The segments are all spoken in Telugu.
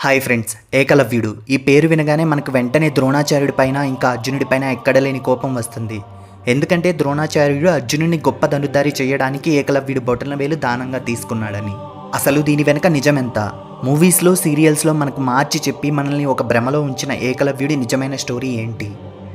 హాయ్ ఫ్రెండ్స్, ఏకలవ్యుడు ఈ పేరు వినగానే మనకు వెంటనే ద్రోణాచార్యుడి పైన ఇంకా అర్జునుడి పైన ఎక్కడలేని కోపం వస్తుంది. ఎందుకంటే ద్రోణాచార్యుడు అర్జునుడిని గొప్ప ధనుర్ధారి చేయడానికి ఏకలవ్యుడు బొటనవేలు దానంగా తీసుకున్నాడని. అసలు దీని వెనక నిజమెంత? మూవీస్లో సీరియల్స్లో మనకు మార్చి చెప్పి మనల్ని ఒక భ్రమలో ఉంచిన ఏకలవ్యుడి నిజమైన స్టోరీ ఏంటి?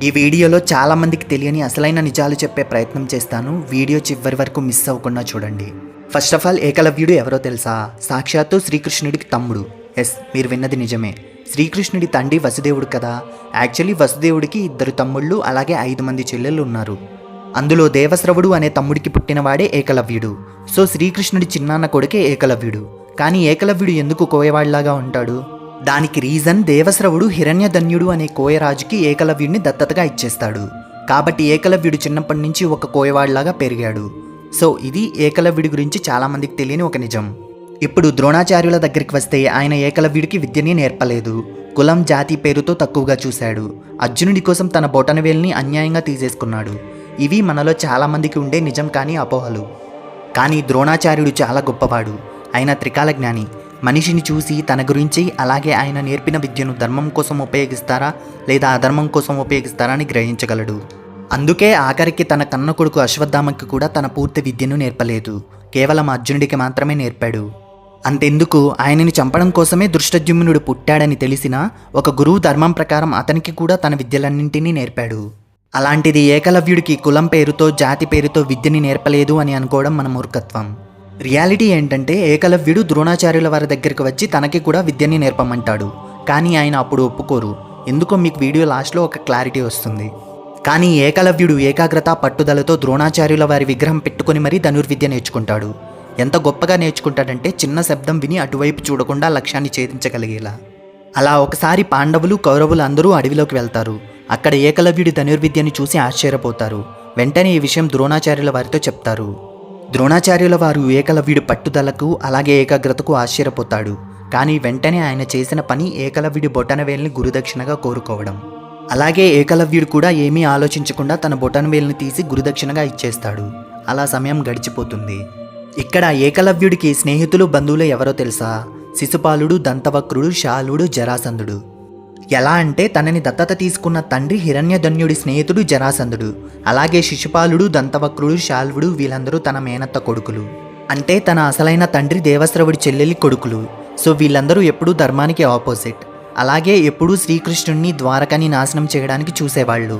ఈ వీడియోలో చాలామందికి తెలియని అసలైన నిజాలు చెప్పే ప్రయత్నం చేస్తాను. వీడియో చివరి వరకు మిస్ అవ్వకుండా చూడండి. ఫస్ట్ ఆఫ్ ఆల్, ఏకలవ్యుడు ఎవరో తెలుసా? సాక్షాత్తు శ్రీకృష్ణుడికి తమ్ముడు. ఎస్, మీరు విన్నది నిజమే. శ్రీకృష్ణుడి తండ్రి వసుదేవుడు కదా. యాక్చువల్లీ వసుదేవుడికి 2 తమ్ముళ్ళు అలాగే 5 మంది చెల్లెళ్ళు ఉన్నారు. అందులో దేవశ్రవుడు అనే తమ్ముడికి పుట్టినవాడే ఏకలవ్యుడు. సో శ్రీకృష్ణుడి చిన్నాన్న కొడుకే ఏకలవ్యుడు. కానీ ఏకలవ్యుడు ఎందుకు కోయవాళ్లాగా ఉంటాడు? దానికి రీజన్, దేవశ్రవుడు హిరణ్యధన్యుడు అనే కోయరాజుకి ఏకలవ్యుడిని దత్తతగా ఇచ్చేస్తాడు. కాబట్టి ఏకలవ్యుడు చిన్నప్పటి నుంచి ఒక కోయవాళ్లాగా పెరిగాడు. సో ఇది ఏకలవ్యుడి గురించి చాలామందికి తెలియని ఒక నిజం. ఇప్పుడు ద్రోణాచార్యుల దగ్గరికి వస్తే, ఆయన ఏకలవ్యుడికి విద్యని నేర్పలేదు. కులం జాతి పేరుతో తక్కువగా చూశాడు. అర్జునుడి కోసం తన బొటనవేలుని అన్యాయంగా తీసేసుకున్నాడు. ఇవి మనలో చాలామందికి ఉండే నిజం కాని అపోహలు. కానీ ద్రోణాచార్యుడు చాలా గొప్పవాడు. ఆయన త్రికాల జ్ఞాని. మనిషిని చూసి తన గురించి, అలాగే ఆయన నేర్పిన విద్యను ధర్మం కోసం ఉపయోగిస్తారా లేదా అధర్మం కోసం ఉపయోగిస్తారా అని గ్రహించగలడు. అందుకే ఆఖరికి తన కన్న కొడుకు అశ్వత్థామకి కూడా తన పూర్తి విద్యను నేర్పలేదు. కేవలం అర్జునుడికి మాత్రమే నేర్పాడు. అంతెందుకు, ఆయనని చంపడం కోసమే ధృష్టద్యుమ్నుడు పుట్టాడని తెలిసినా ఒక గురువు ధర్మం ప్రకారం అతనికి కూడా తన విద్యలన్నింటినీ నేర్పాడు. అలాంటిది ఏకలవ్యుడికి కులం పేరుతో జాతి పేరుతో విద్యని నేర్పలేదు అని అనుకోవడం మన మూర్ఖత్వం. రియాలిటీ ఏంటంటే, ఏకలవ్యుడు ద్రోణాచార్యుల వారి దగ్గరికి వచ్చి తనకి కూడా విద్యని నేర్పమంటాడు. కానీ ఆయన అప్పుడు ఒప్పుకోరు. ఎందుకో మీకు వీడియో లాస్ట్లో ఒక క్లారిటీ వస్తుంది. కానీ ఏకలవ్యుడు ఏకాగ్రత పట్టుదలతో ద్రోణాచార్యుల వారి విగ్రహం పెట్టుకుని మరీ ధనుర్విద్య నేర్చుకుంటాడు. ఎంత గొప్పగా నేర్చుకుంటాడంటే, చిన్న శబ్దం విని అటువైపు చూడకుండా లక్ష్యాన్ని ఛేదించగలిగేలా. అలా ఒకసారి పాండవులు కౌరవులు అందరూ అడవిలోకి వెళ్తారు. అక్కడ ఏకలవ్యుడి ధనుర్విద్యని చూసి ఆశ్చర్యపోతారు. వెంటనే ఈ విషయం ద్రోణాచార్యుల వారితో చెప్తారు. ద్రోణాచార్యుల వారు ఏకలవ్యుడి పట్టుదలకు అలాగే ఏకాగ్రతకు ఆశ్చర్యపోతాడు. కానీ వెంటనే ఆయన చేసిన పని ఏకలవ్యుడి బొటనవేలుని గురుదక్షిణగా కోరుకోవడం. అలాగే ఏకలవ్యుడు కూడా ఏమీ ఆలోచించకుండా తన బొటనవేలుని తీసి గురుదక్షిణగా ఇచ్చేస్తాడు. అలా సమయం గడిచిపోతుంది. ఇక్కడ ఏకలవ్యుడికి స్నేహితులు బంధువులు ఎవరో తెలుసా? శిశుపాలుడు, దంతవక్రుడు, శాలుడు, జరాసంధుడు. ఎలా అంటే, తనని దత్తత తీసుకున్న తండ్రి హిరణ్యధన్యుడి స్నేహితుడు జరాసంధుడు. అలాగే శిశుపాలుడు, దంతవక్రుడు, శాల్వుడు వీళ్ళందరూ తన మేనత్త కొడుకులు. అంటే తన అసలైన తండ్రి దేవశ్రవుడి చెల్లెలి కొడుకులు. సో వీళ్ళందరూ ఎప్పుడూ ధర్మానికి ఆపోజిట్. అలాగే ఎప్పుడూ శ్రీకృష్ణుడిని ద్వారకని నాశనం చేయడానికి చూసేవాళ్ళు.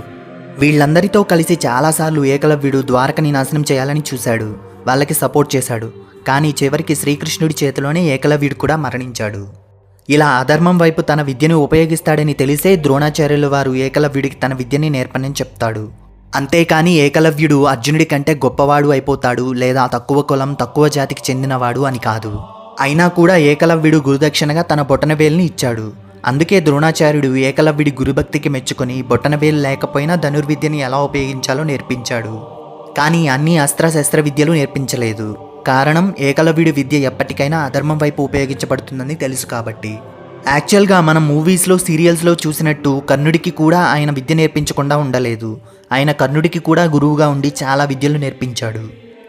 వీళ్ళందరితో కలిసి చాలాసార్లు ఏకలవ్యుడు ద్వారకని నాశనం చేయాలని చూశాడు. వాళ్ళకి సపోర్ట్ చేశాడు. కానీ చివరికి శ్రీకృష్ణుడి చేతిలోనే ఏకలవ్యుడు కూడా మరణించాడు. ఇలా అధర్మం వైపు తన విద్యను ఉపయోగిస్తాడని తెలిసే ద్రోణాచార్యుల వారు ఏకలవ్యుడికి తన విద్యని నేర్పనని చెప్తాడు. అంతేకాని ఏకలవ్యుడు అర్జునుడి కంటే గొప్పవాడు అయిపోతాడు లేదా తక్కువ కులం తక్కువ జాతికి చెందినవాడు అని కాదు. అయినా కూడా ఏకలవ్యుడు గురుదక్షిణగా తన బొటనవేలుని ఇచ్చాడు. అందుకే ద్రోణాచార్యుడు ఏకలవ్యుడి గురుభక్తికి మెచ్చుకొని బొటనవేలు లేకపోయినా ధనుర్విద్యని ఎలా ఉపయోగించాలో నేర్పించాడు. కానీ అన్ని అస్త్రశస్త్ర విద్యలు నేర్పించలేదు. కారణం, ఏకలవ్యుడి విద్య ఎప్పటికైనా అధర్మం వైపు ఉపయోగించబడుతుందని తెలుసు కాబట్టి. యాక్చువల్గా మనం మూవీస్లో సీరియల్స్లో చూసినట్టు కర్ణుడికి కూడా ఆయన విద్య నేర్పించకుండా ఉండలేదు. ఆయన కర్ణుడికి కూడా గురువుగా ఉండి చాలా విద్యలు నేర్పించాడు.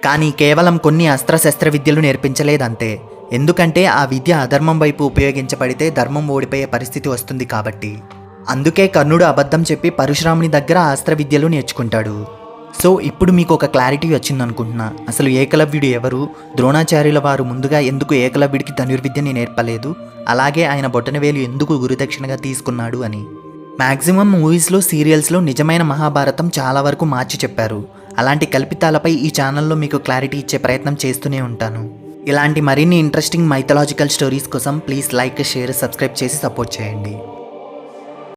కానీ కేవలం కొన్ని అస్త్రశస్త్ర విద్యలు నేర్పించలేదంతే. ఎందుకంటే ఆ విద్య అధర్మం వైపు ఉపయోగించబడితే ధర్మం ఓడిపోయే పరిస్థితి వస్తుంది కాబట్టి. అందుకే కర్ణుడు అబద్ధం చెప్పి పరశురాముని దగ్గర అస్త్ర విద్యలు నేర్చుకుంటాడు. సో ఇప్పుడు మీకు ఒక క్లారిటీ వచ్చిందనుకుంటున్నా. అసలు ఏకలవ్యుడు ఎవరు? ద్రోణాచార్యుల వారు ముందుగా ఎందుకు ఏకలవ్యుడికి ధనుర్విద్యని నేర్పలేదు? అలాగే ఆయన బొటనవేలు ఎందుకు గురుదక్షిణగా తీసుకున్నాడు అని. మ్యాక్సిమం మూవీస్లో సీరియల్స్లో నిజమైన మహాభారతం చాలా వరకు మార్చి చెప్పారు. అలాంటి కల్పితాలపై ఈ ఛానల్లో మీకు క్లారిటీ ఇచ్చే ప్రయత్నం చేస్తూనే ఉంటాను. ఇలాంటి మరిన్ని ఇంట్రెస్టింగ్ మైథలాజికల్ స్టోరీస్ కోసం ప్లీజ్ లైక్, షేర్, సబ్స్క్రైబ్ చేసి సపోర్ట్ చేయండి.